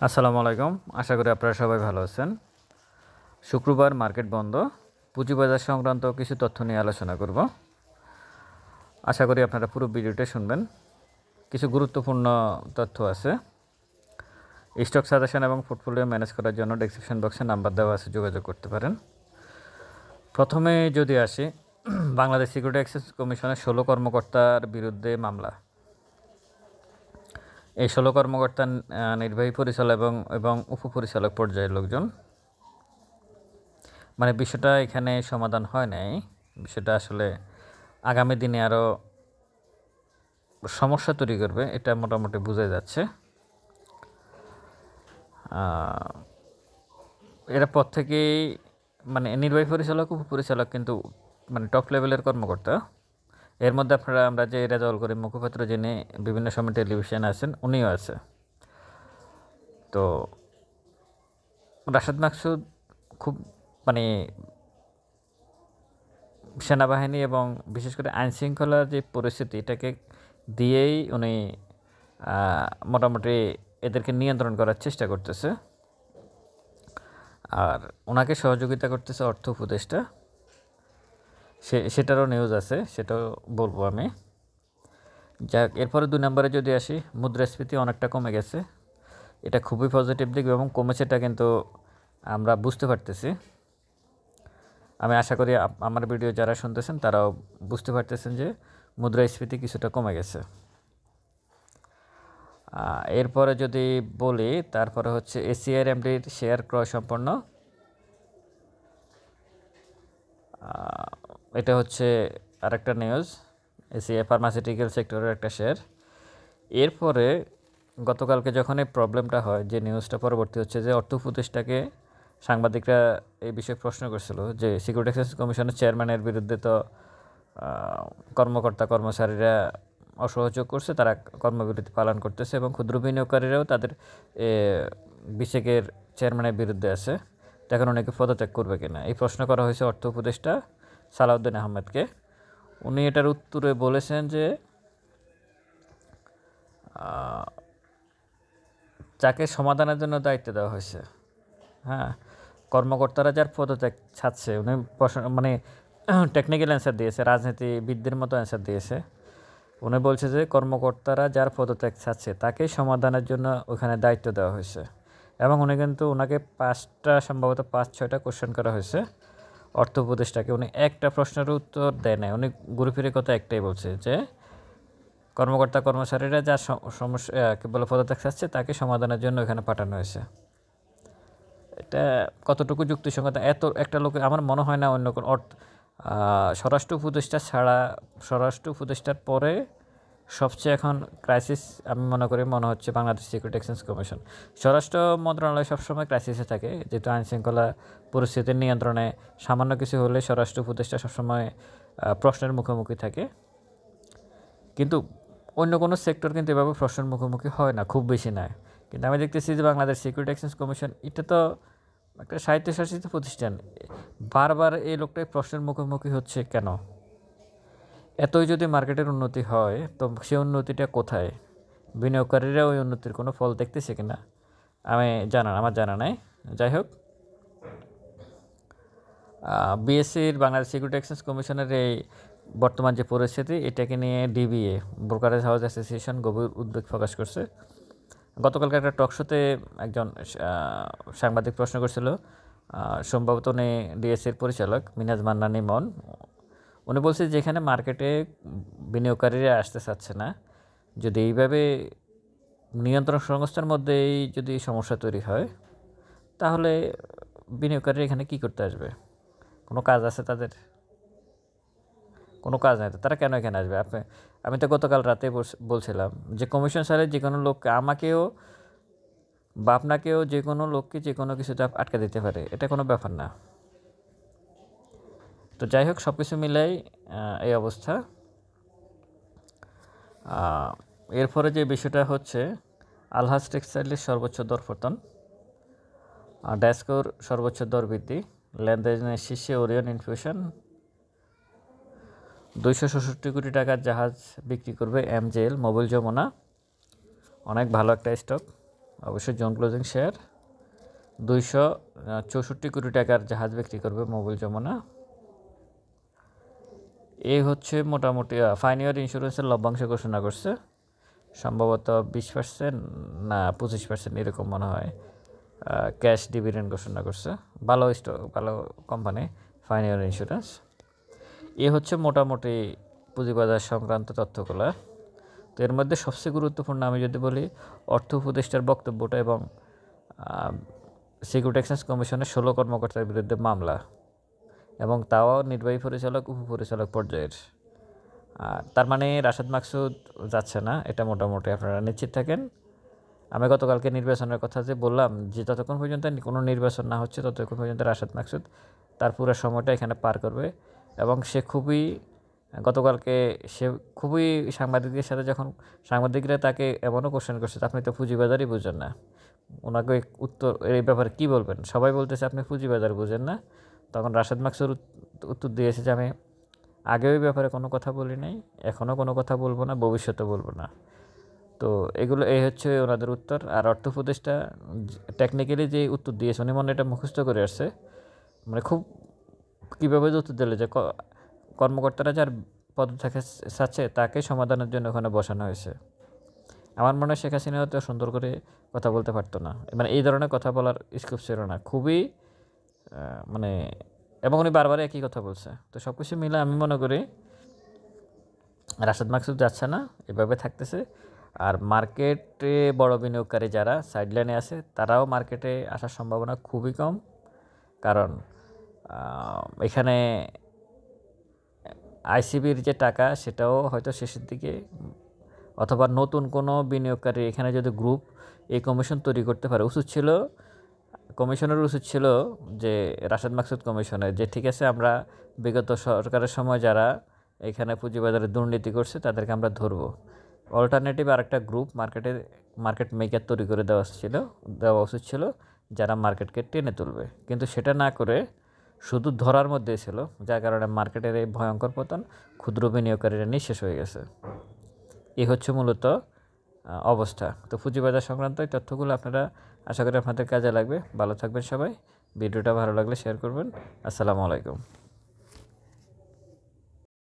আসসালামু আলাইকুম। আশা করি আপনারা সবাই ভালো আছেন। শুক্রবার মার্কেট বন্ধ। পুঁজিবাজার সংক্রান্ত কিছু তথ্য নিয়ে আলোচনা করব। আশা করি আপনারা পুরো ভিডিওটা শুনবেন। কিছু গুরুত্বপূর্ণ তথ্য আছে। স্টক সাজেশন এবং পোর্টফোলিও ম্যানেজ করার জন্য ডেসক্রিপশন বক্সে নাম্বার দেওয়া আছে, যোগাযোগ করতে পারেন। প্রথমে যদি আসি, বাংলাদেশ সিকিউরিটি এক্সচেঞ্জ কমিশনের 16 কর্মকর্তার বিরুদ্ধে মামলা। এই 16 কর্মকর্তার নির্বাহী পরিচালক এবং উপপরিচালক পর্যায়ের লোকজন। মানে বিষয়টা এখানে সমাধান হয় নাই। বিষয়টা আসলে আগামী দিনে আরও সমস্যা তৈরি করবে, এটা মোটামুটি বোঝা যাচ্ছে। এরা পর থেকেই মানে নির্বাহী পরিচালক উপপরিচালক কিন্তু মানে টপ লেভেলের কর্মকর্তা। এর মধ্যে আমরা যে রেজাউল করিম মুখপাত্র, যিনি বিভিন্ন সময় টেলিভিশনে আছেন, উনিও আছে। তো রাশেদ মাকসুদ খুব মানে সেনাবাহিনী এবং বিশেষ করে আইনশৃঙ্খলার যে পরিস্থিতি, এটাকে দিয়েই উনি মোটামুটি এদেরকে নিয়ন্ত্রণ করার চেষ্টা করতেছে। আর ওনাকে সহযোগিতা করতেছে অর্থ উপদেষ্টা, সেটারও নিউজ আছে, সেটাও বলবো আমি। যাক, এরপরে 2 নম্বরে যদি আসি, মুদ্রাস্ফীতি অনেকটা কমে গেছে। এটা খুবই পজিটিভ দিক এবং কমেছেটা কিন্তু আমরা বুঝতে পারতেছি। আমি আশা করি আমার ভিডিও যারা শুনতেছেন তারাও বুঝতে পারতেছেন যে মুদ্রাস্ফীতি কিছুটা কমে গেছে। এরপরে যদি বলি, তারপরে হচ্ছে এসিআর এমডির শেয়ার ক্রয় সম্পন্ন। এটা হচ্ছে আরেকটা নিউজ, এসিআই ফার্মাসিউটিক্যাল সেক্টরের একটা শেয়ার। এরপরে গতকালকে যখন এই প্রবলেমটা হয়, যে নিউজটা পরবর্তী হচ্ছে যে অর্থ উপদেষ্টাকে সাংবাদিকরা এই বিষয়ে প্রশ্ন করছিল যে সিকিউরিটি এক্সচেঞ্জ কমিশনের চেয়ারম্যানের বিরুদ্ধে তো কর্মচারীরা অসহযোগ করছে, তারা কর্মবিরতি পালন করতেছে এবং ক্ষুদ্র বিনিয়োগকারীরাও তাদের বিসেকের চেয়ারম্যানের বিরুদ্ধে আছে। এখন উনিকে পদত্যাগ করবে কিনা, এই প্রশ্ন করা হয়েছে অর্থ উপদেষ্টা সালাউদ্দিন আহমেদকে। উনি এটার উত্তরে বলেছেন যে যাকে সমাধানের জন্য দায়িত্ব দেওয়া হয়েছে, হ্যাঁ, কর্মকর্তারা যার পদত্যাগ চাচ্ছে, উনি মানে টেকনিক্যাল অ্যান্সার দিয়েছে, রাজনীতিবিদদের মতো অ্যান্সার দিয়েছে। উনি বলছে যে কর্মকর্তারা যার পদত্যাগ চাচ্ছে তাকে সমাধানের জন্য ওখানে দায়িত্ব দেওয়া হয়েছে। এবং উনি কিন্তু ওনাকে সম্ভবত 5-6টা কোশ্চেন করা হয়েছে অর্থ উপদেষ্টাকে। উনি একটা প্রশ্নের উত্তর দেয় নাই। উনি ঘুরে ফিরে কথা একটাই বলছে যে কর্মচারীরা যা সমস্যা বলে পদত্যাগ চাচ্ছে তাকে সমাধানের জন্য এখানে পাঠানো হয়েছে। এটা কতটুকু যুক্তিসঙ্গত? এত একটা লোক, আমার মনে হয় না অন্য কোনো স্বরাষ্ট্র উপদেষ্টা ছাড়া, স্বরাষ্ট্র উপদেষ্টার পরে সবচেয়ে এখন ক্রাইসিস আমি মনে হচ্ছে বাংলাদেশ সিকিউরিটি এক্সচেঞ্জ কমিশন। স্বরাষ্ট্র মন্ত্রণালয় সবসময় ক্রাইসিসে থাকে, যেহেতু আইনশৃঙ্খলা পরিস্থিতির নিয়ন্ত্রণে সামান্য কিছু হলে স্বরাষ্ট্র উপদেষ্টা সবসময় প্রশ্নের মুখোমুখি থাকে। কিন্তু অন্য কোনো সেক্টর কিন্তু এভাবে প্রশ্নের মুখোমুখি হয় না, খুব বেশি নয়। কিন্তু আমি দেখতেছি যে বাংলাদেশ সিকিউরিটি এক্সচেঞ্জ কমিশন, এটা তো একটা স্বায়ত্তশাসিত প্রতিষ্ঠান, বারবার এই লোকটাই প্রশ্নের মুখোমুখি হচ্ছে কেন? এতই যদি মার্কেটের উন্নতি হয়, তো সেই উন্নতিটা কোথায়? বিনিয়োগকারীরা ওই উন্নতির কোনো ফল দেখতেছে কিনা আমার জানা নাই। যাই হোক, বিএসসির বাংলাদেশ সিকিউরিটি এক্সচেঞ্জ কমিশনের এই বর্তমান যে পরিস্থিতি, এটাকে নিয়ে ডিবিএ, ব্রোকারেজ হাউস অ্যাসোসিয়েশন, গভীর উদ্বেগ প্রকাশ করছে। গতকালকে একটা টকশোতে একজন সাংবাদিক প্রশ্ন করছিল, সম্ভবত উনি ডিএসসির পরিচালক মিনাজ মান্নানি মন। উনি বলছে যেখানে মার্কেটে বিনিয়োগকারীরা আসতে চাচ্ছে না, যদি এইভাবে নিয়ন্ত্রণ সংস্থার মধ্যেই যদি সমস্যা তৈরি হয়, তাহলে বিনিয়োগকারীরা এখানে কী করতে আসবে? কোনো কাজ আছে তাদের? কোনো কাজ নাই তো তারা কেন এখানে আসবে? আমি তো গতকাল রাতে বলছিলাম যে কমিশন স্যারে যে কোনো লোককে, আমাকেও বা আপনাকেও, যে কোনো লোককে যে কোনো কিছুতে আটকে দিতে পারে, এটা কোনো ব্যাপার না। তো যাই হোক, সব কিছু মিলাই এই অবস্থা। এরপরে যে বিষয়টা হচ্ছে, আলহাজ টেক্সটাইলের সর্বোচ্চ দর পতন, ড্যাসকোর সর্বোচ্চ দর বৃদ্ধি, লেনদেনের শীর্ষে ওরিয়ন ইনফিউশন, 266 কোটি টাকার জাহাজ বিক্রি করবে এমজেএল মোবিল যমুনা। অনেক ভালো একটা স্টক। অবশ্যই জন ক্লোজিং শেয়ার 264 কোটি টাকার জাহাজ বিক্রি করবে মোবিল যমুনা। এই হচ্ছে মোটামুটি ফাইন ইয়ার ইন্স্যুরেন্সের লভ্যাংশ ঘোষণা করছে, সম্ভবত 20% না 25% এরকম মনে হয় ক্যাশ ডিভিডেন্ড ঘোষণা করছে। ভালো ভালো কোম্পানি ফাইন ইয়ার ইন্স্যুরেন্স। এ হচ্ছে মোটামুটি পুঁজিবাজার সংক্রান্ত তথ্যগুলো। তো এর মধ্যে সবচেয়ে গুরুত্বপূর্ণ আমি যদি বলি, অর্থ উপদেষ্টার বক্তব্যটা এবং সিকিউরিটি এক্সচেঞ্জ কমিশনের 16 কর্মকর্তার বিরুদ্ধে মামলা, এবং তাও নির্বাহী পরিচালক উপপরিচালক পর্যায়ের। তার মানে রাশেদ মাকসুদ যাচ্ছে না, এটা মোটামুটি আপনারা নিশ্চিত থাকেন। আমি গতকালকে নির্বাচনের কথা যে বললাম, যে যতক্ষণ পর্যন্ত কোনো নির্বাচন না হচ্ছে ততক্ষণ পর্যন্ত রাশেদ মাকসুদ তার পুরো সময়টা এখানে পার করবে। এবং সে গতকালকে খুবই সাংবাদিকদের সাথে যখন সাংবাদিকরা তাকে এমনও কোশ্চেন করছে, আপনি তো পুঁজিবাজারই বুঝেন না, ওনাকে উত্তর এই ব্যাপারে কী বলবেন, সবাই বলতেছে আপনি পুঁজিবাজার বুঝেন না। তখন রাশেদ মাকসুদ উত্তর দিয়েছে যে আমি আগেও এই ব্যাপারে কোনো কথা বলি নাই, এখনও কোনো কথা বলবো না, ভবিষ্যতে বলবো না। তো এই হচ্ছে ওনাদের উত্তর। আর অর্থ উপদেষ্টা টেকনিক্যালি যে উত্তর দিয়েছে, উনি মনে এটা মুখস্থ করে আসছে, মানে খুব কীভাবে উত্তর দিলে যে কর্মকর্তারা যার পদত্যাগ চাচ্ছে তাকে সমাধানের জন্য ওখানে বসানো হয়েছে। আমার মনে হয় শেখ হাসিনা হয়তো সুন্দর করে কথা বলতে পারতো না, মানে এই ধরনের কথা বলার স্কোপ ছিল না, খুবই মানে, এবং উনি বারবার একই কথা বলছে। তো সব কিছু মিলে আমি মনে করি রাশেদ মাকসুদ যাচ্ছে না, এভাবে থাকতেছে। আর মার্কেটে বড় বিনিয়োগকারী যারা সাইডলাইনে আছে তারাও মার্কেটে আসার সম্ভাবনা খুবই কম, কারণ এখানে আইসিবির যে টাকা সেটাও হয়তো শেষের দিকে, অথবা নতুন কোনো বিনিয়োগকারী এখানে যদি গ্রুপ এই কমিশন তৈরি করতে পারে, কমিশনের উচিত ছিল যে রাশেদ মাকসুদ কমিশনের, যে ঠিক আছে আমরা বিগত সরকারের সময় যারা এখানে পুঁজিবাজারে দুর্নীতি করছে তাদেরকে আমরা ধরবো, অল্টারনেটিভ আরেকটা গ্রুপ মার্কেট মেকার তৈরি করে দেওয়া উচিত ছিল, যারা মার্কেটকে টেনে তুলবে। কিন্তু সেটা না করে শুধু ধরার মধ্যে ছিল, যার কারণে মার্কেটের এই ভয়ঙ্কর পতন, ক্ষুদ্র বিনিয়োগকারীরা নিঃশেষ হয়ে গেছে। এই হচ্ছে মূলত অবস্থা। তো পুঁজিবাজার সংক্রান্ত এই তথ্যগুলো আপনারা আশা করি আপনাদের কাজে লাগবে। ভালো থাকবেন সবাই। ভিডিওটা ভালো লাগলে শেয়ার করবেন। আসসালামু আলাইকুম।